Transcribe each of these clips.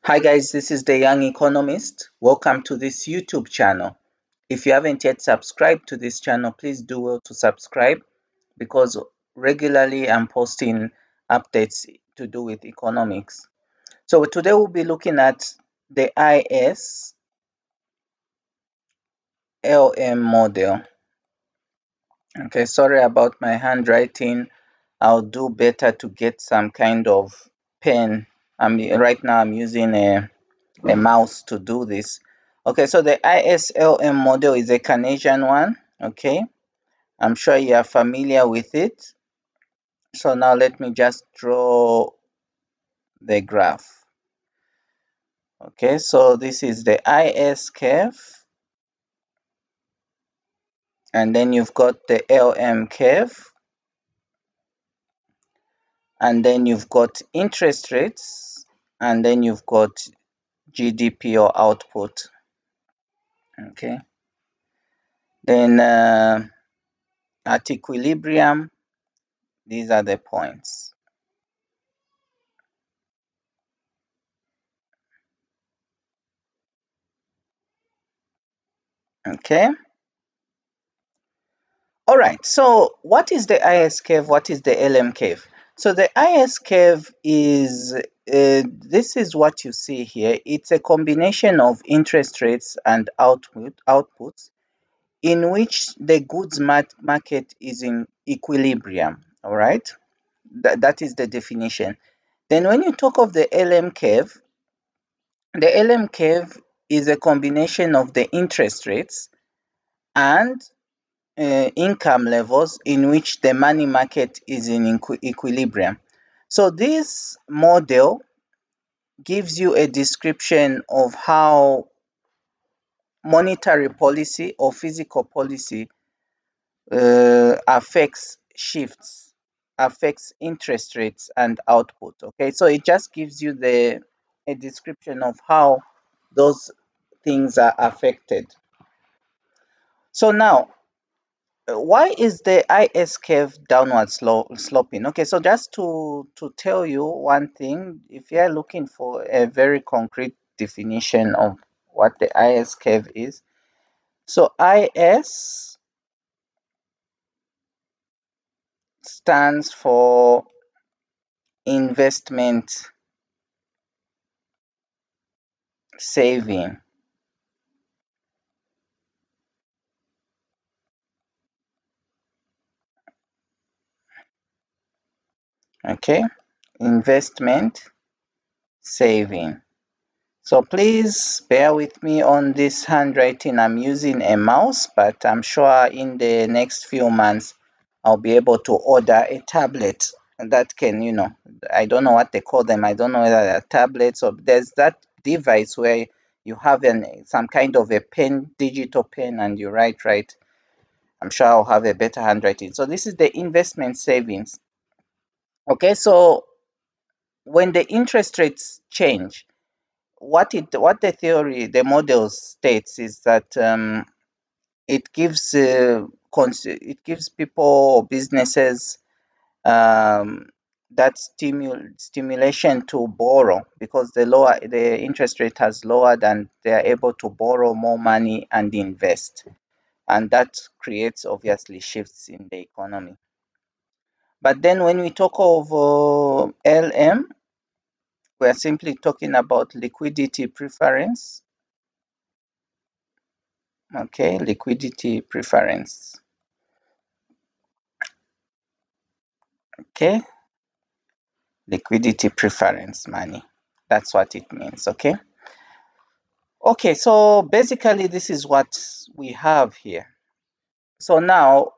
Hi guys, this is the Young Economist. Welcome to this YouTube channel. If you haven't yet subscribed to this channel, please do well to subscribe because regularly I'm posting updates to do with economics. So today we'll be looking at the islm model. Okay, sorry about my handwriting. I'll do better to get some kind of pen. Right now I'm using a mouse to do this. Okay, so the islm model is a Canadian one. Okay, I'm sure you are familiar with it. So now let me just draw the graph. Okay, so this is the is curve, and then you've got the lm curve, and then you've got interest rates, and then you've got gdp or output. Okay, then at equilibrium, these are the points. Okay. All right. So what is the IS curve? What is the LM curve? So the IS curve is this is what you see here. It's a combination of interest rates and outputs in which the goods market is in equilibrium. All right. That is the definition. Then when you talk of the LM curve is a combination of the interest rates and income levels in which the money market is in equilibrium. So this model gives you a description of how monetary policy or physical policy affects interest rates and output. Okay, so it just gives you a description of how those things are affected. So now, why is the IS curve downward sloping? Okay, so just to tell you one thing, if you are looking for a very concrete definition of what the IS curve is, so IS stands for investment saving. Okay, investment saving. So please bear with me on this handwriting. I'm using a mouse, but I'm sure in the next few months I'll be able to order a tablet that can, I don't know what they call them. I don't know whether they're tablets or there's that device where you have some kind of a pen, digital pen, and you write. I'm sure I'll have a better handwriting. So this is the investment savings. Okay, so when the interest rates change, what the model states is that it gives it gives people or businesses that stimulation to borrow because the interest rate has lowered and they are able to borrow more money and invest, and that creates obviously shifts in the economy. But then when we talk of LM, we are simply talking about liquidity preference. Okay, liquidity preference. Okay, liquidity preference money. That's what it means. Okay. Okay, so basically this is what we have here. So now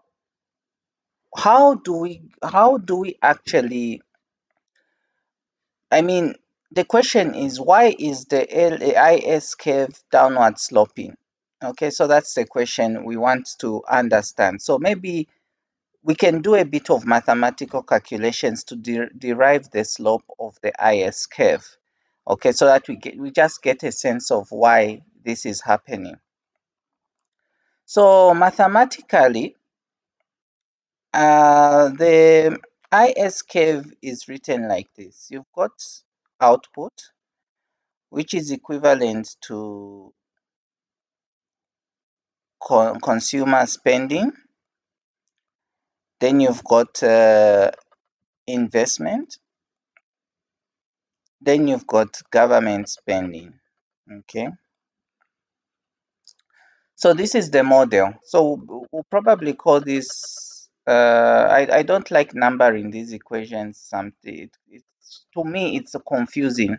how do we actually, I mean, the question is, why is the LAIS curve downward sloping? Okay, so that's the question we want to understand. So maybe we can do a bit of mathematical calculations to derive the slope of the IS curve. Okay, so that we just get a sense of why this is happening. So mathematically, the IS curve is written like this. You've got output, which is equivalent to consumer spending. Then you've got investment. Then you've got government spending. Okay. So this is the model. So we'll probably call this, I don't like numbering these equations. To me, it's confusing,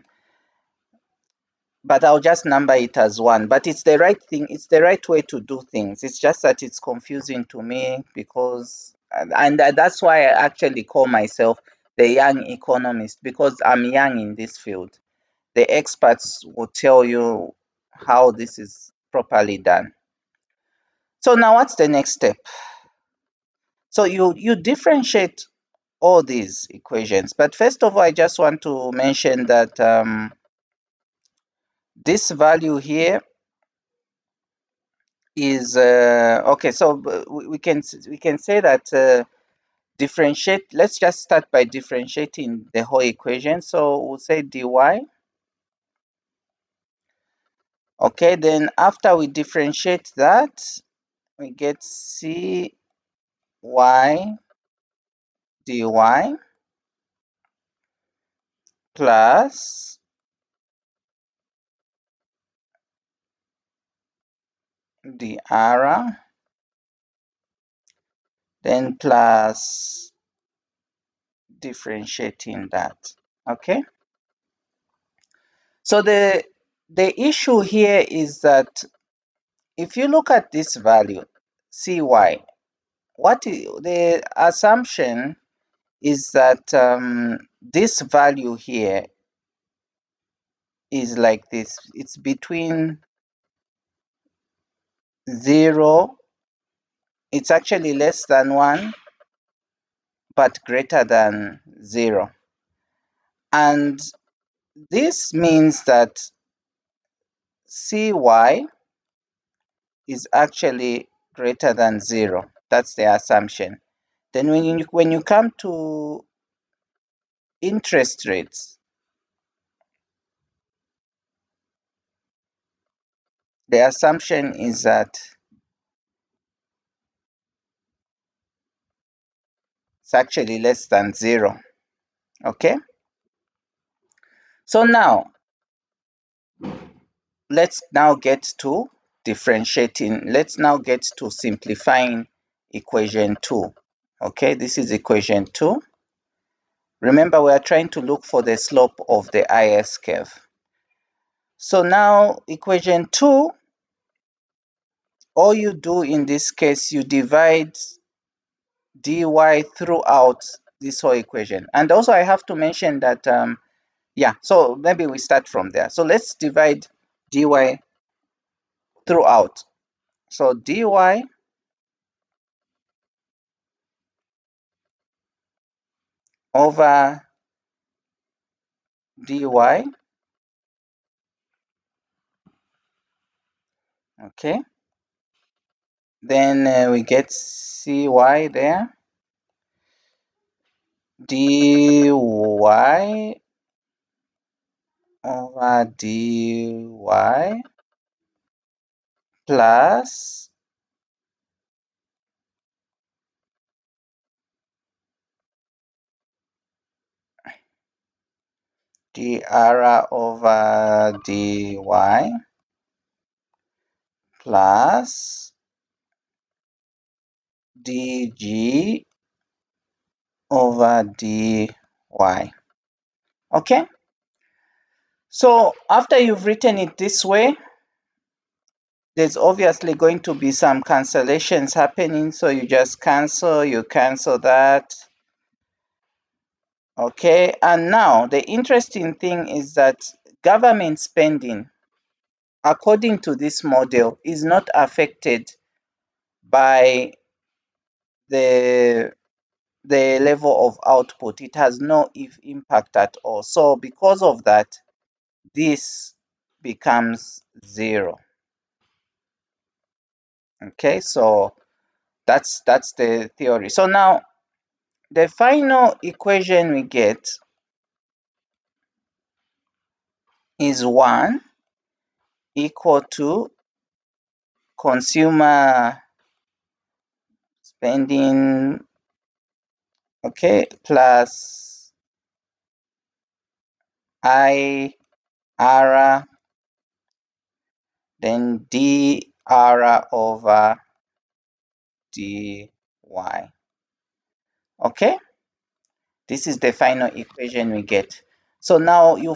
but I'll just number it as one. But it's the right thing. It's the right way to do things. It's just that it's confusing to me because, and that's why I actually call myself the young economist, because I'm young in this field. The experts will tell you how this is properly done. So now what's the next step? So you differentiate all these equations. But first of all, I just want to mention that this value here is okay. So we can say that differentiate. Let's just start by differentiating the whole equation. So we'll say dy. Okay, then after we differentiate that, we get cy dy plus dr, then plus differentiating that. Okay, so the issue here is that if you look at this value cy, the assumption is that this value here is like this. It's between 0, it's actually less than 1 but greater than 0, and this means that cy is actually greater than 0. That's the assumption. Then when you come to interest rates, the assumption is that it's actually less than 0. Okay, so now let's now get to differentiating. Let's now get to simplifying equation 2. Okay, this is equation 2. Remember, we are trying to look for the slope of the IS curve. So now equation 2, all you do in this case, you divide dy throughout this whole equation. And also I have to mention that, yeah, so maybe we start from there. So let's divide dy throughout. So dy over dy, okay, then we get cy there, dy over dy plus dr over dy plus dg over dy. Okay, so after you've written it this way, there's obviously going to be some cancellations happening, so you just you cancel that. Okay, and now the interesting thing is that government spending, according to this model, is not affected by the level of output. It has no impact at all. So because of that, this becomes 0. Okay, so that's the theory. So now the final equation we get is 1 equal to consumer spending, okay, plus IR, then dr over dy. Okay, this is the final equation we get. So now we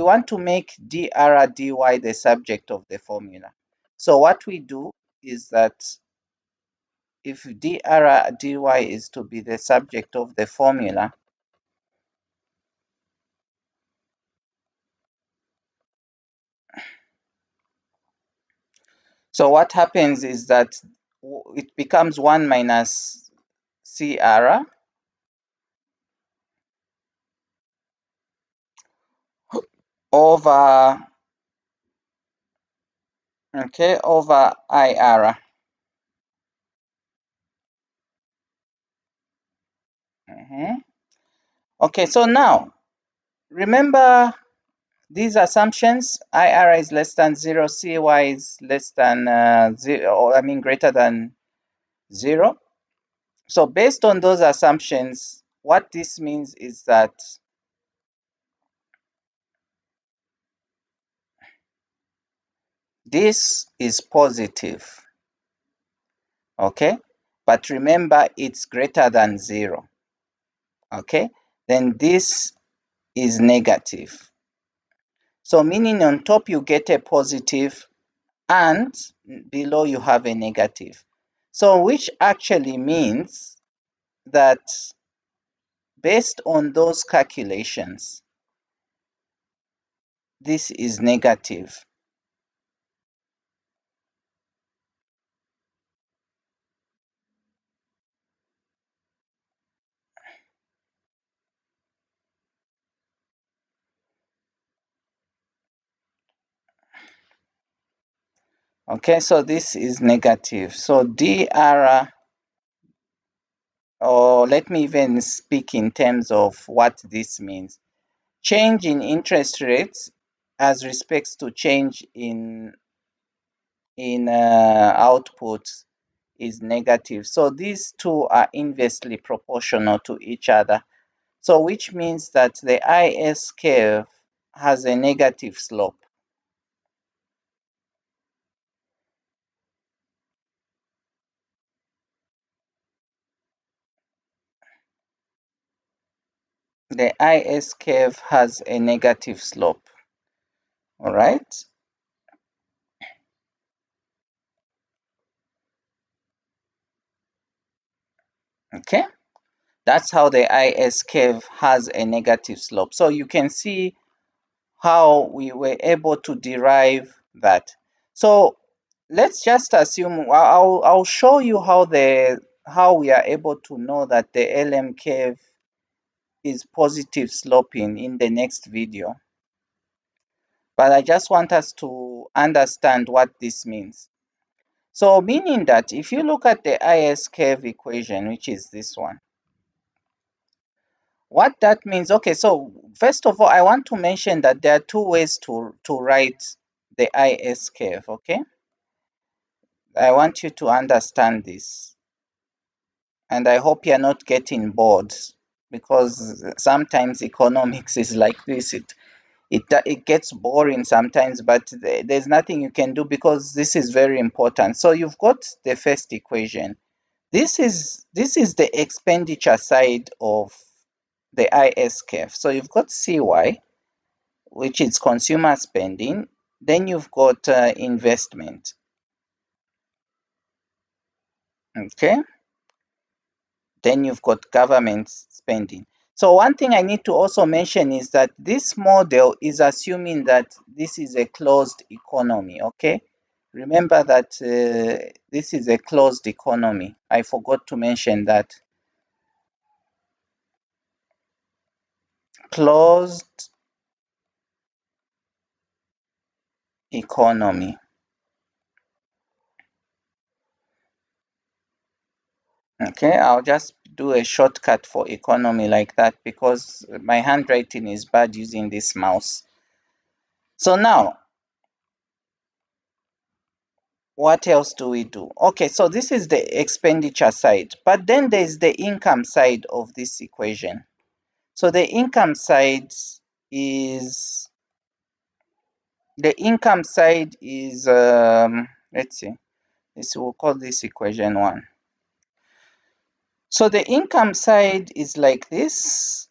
want to make dr dy the subject of the formula. So what we do is that if dr dy is to be the subject of the formula, so what happens is that it becomes 1 minus cr over, okay, over ir. Okay, so now remember these assumptions: IR is less than 0, CY is less than 0, or I mean greater than 0. So based on those assumptions, what this means is that this is positive, okay? But remember, it's greater than 0, okay? Then this is negative. So meaning on top you get a positive and below you have a negative. So which actually means that based on those calculations, this is negative. Okay, so this is negative. So dr, or let me even speak in terms of what this means. Change in interest rates as respects to change in output is negative. So these two are inversely proportional to each other. So which means that the IS curve has a negative slope. The IS curve has a negative slope. All right. Okay. That's how the IS curve has a negative slope. So you can see how we were able to derive that. So let's just assume, I'll show you how we are able to know that the LM curve is positive sloping in the next video. But I just want us to understand what this means. So meaning that if you look at the IS curve equation, which is this one, what that means, okay, so first of all, I want to mention that there are two ways to write the IS curve, okay? I want you to understand this. And I hope you're not getting bored, because sometimes economics is like this. It gets boring sometimes, but there's nothing you can do because this is very important. So you've got the first equation. This is the expenditure side of the IS curve. So you've got CY, which is consumer spending. Then you've got investment. Okay. Then you've got government spending. So one thing I need to also mention is that this model is assuming that this is a closed economy, okay? Remember that this is a closed economy. I forgot to mention that. Closed economy. Okay, I'll just do a shortcut for economy like that because my handwriting is bad using this mouse. So now, what else do we do? Okay, so this is the expenditure side, but then there's the income side of this equation. So the income side is let's see, we'll call this equation 1. So the income side is like this.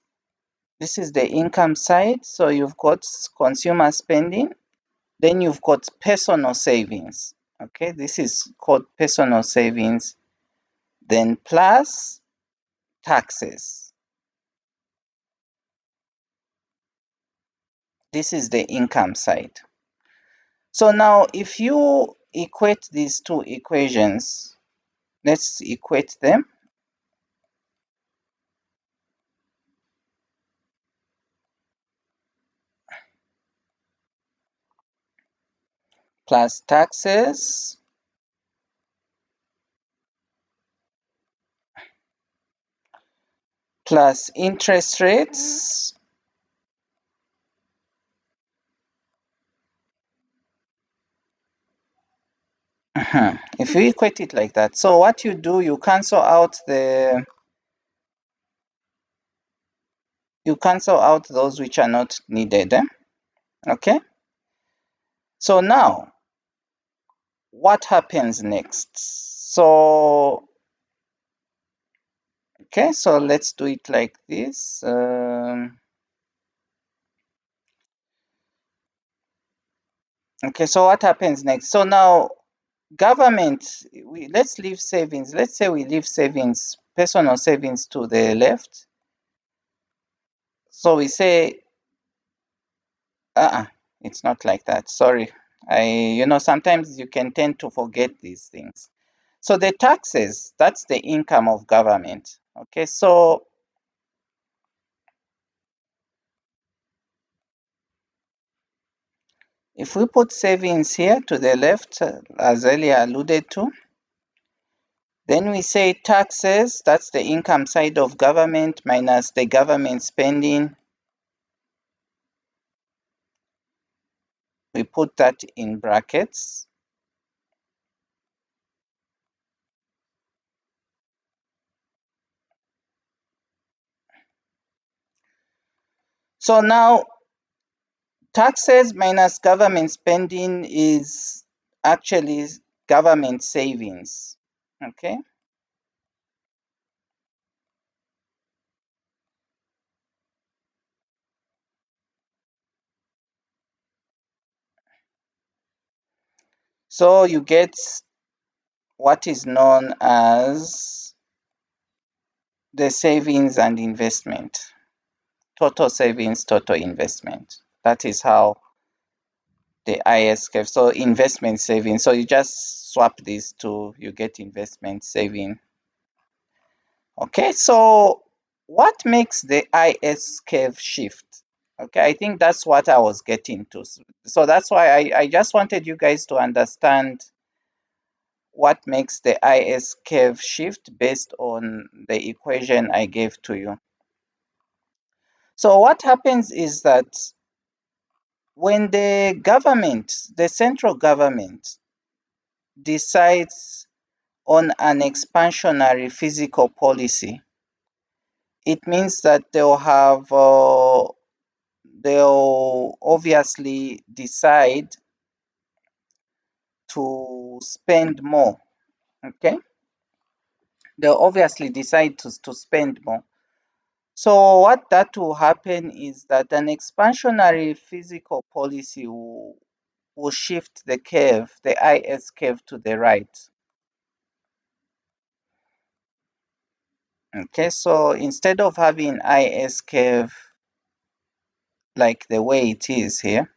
This is the income side. So you've got consumer spending, then you've got personal savings. Okay, this is called personal savings, then plus taxes. This is the income side. So now if you equate these two equations, let's equate them. Plus taxes plus interest rates if you equate it like that, so what you do, you cancel out those which are not needed. Okay, so now what happens next? So okay, so let's do it like this. Okay, so what happens next? So now government, let's leave savings. Let's say we leave savings, personal savings to the left. So we say, it's not like that. Sorry. Sometimes you can tend to forget these things. So the taxes, that's the income of government. Okay, so if we put savings here to the left, as earlier alluded to, then we say taxes, that's the income side of government minus the government spending. We put that in brackets. So now taxes minus government spending is actually government savings. Okay. So you get what is known as the savings and investment. Total savings, total investment. That is how the IS curve. So investment saving. So you just swap these two, you get investment saving. Okay, so what makes the IS curve shift? Okay, I think that's what I was getting to. So that's why I just wanted you guys to understand what makes the IS curve shift based on the equation I gave to you. So what happens is that when the central government decides on an expansionary fiscal policy, it means that they'll obviously decide to spend more. Okay, they'll obviously decide to spend more. So what that will happen is that an expansionary fiscal policy will shift the curve, the IS curve, to the right. Okay, so instead of having IS curve like the way it is here,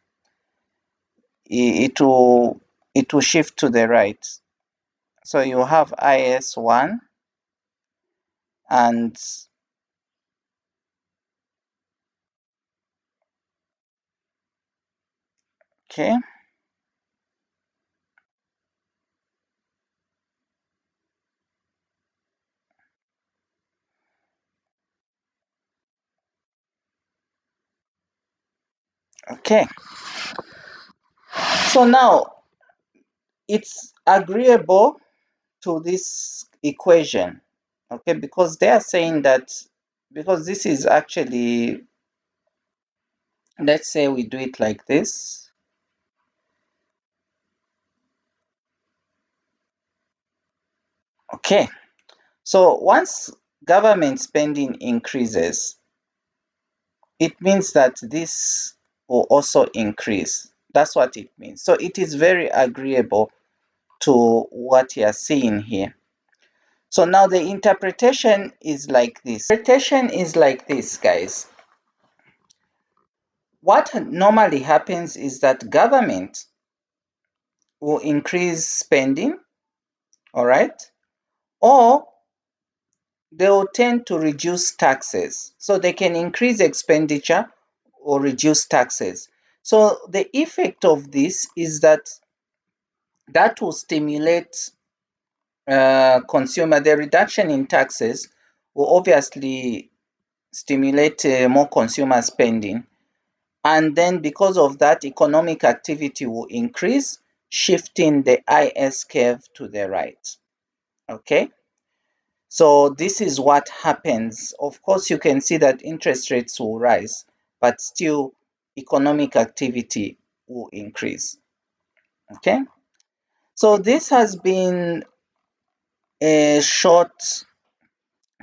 it will shift to the right. So you have IS1 and okay. Okay. So now it's agreeable to this equation, okay, because they are saying that, because this is actually, let's say we do it like this. Okay, so once government spending increases, it means that this will also increase. That's what it means. So it is very agreeable to what you are seeing here. So now the interpretation is like this. Interpretation is like this, guys. What normally happens is that government will increase spending, all right, or they will tend to reduce taxes. So they can increase expenditure or reduce taxes. So the effect of this is that will stimulate consumer. The reduction in taxes will obviously stimulate more consumer spending. And then because of that, economic activity will increase, shifting the IS curve to the right. Okay. So this is what happens. Of course, you can see that interest rates will rise, but still economic activity will increase. Okay. So this has been a short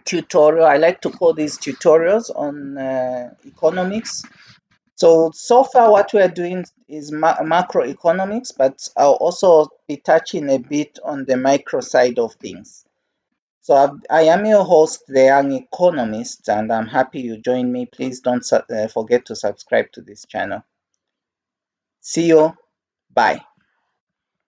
tutorial. I like to call these tutorials on economics. So far what we are doing is macroeconomics, but I'll also be touching a bit on the micro side of things. So I am your host, the Young Economist, and I'm happy you joined me. Please don't forget to subscribe to this channel. See you. Bye.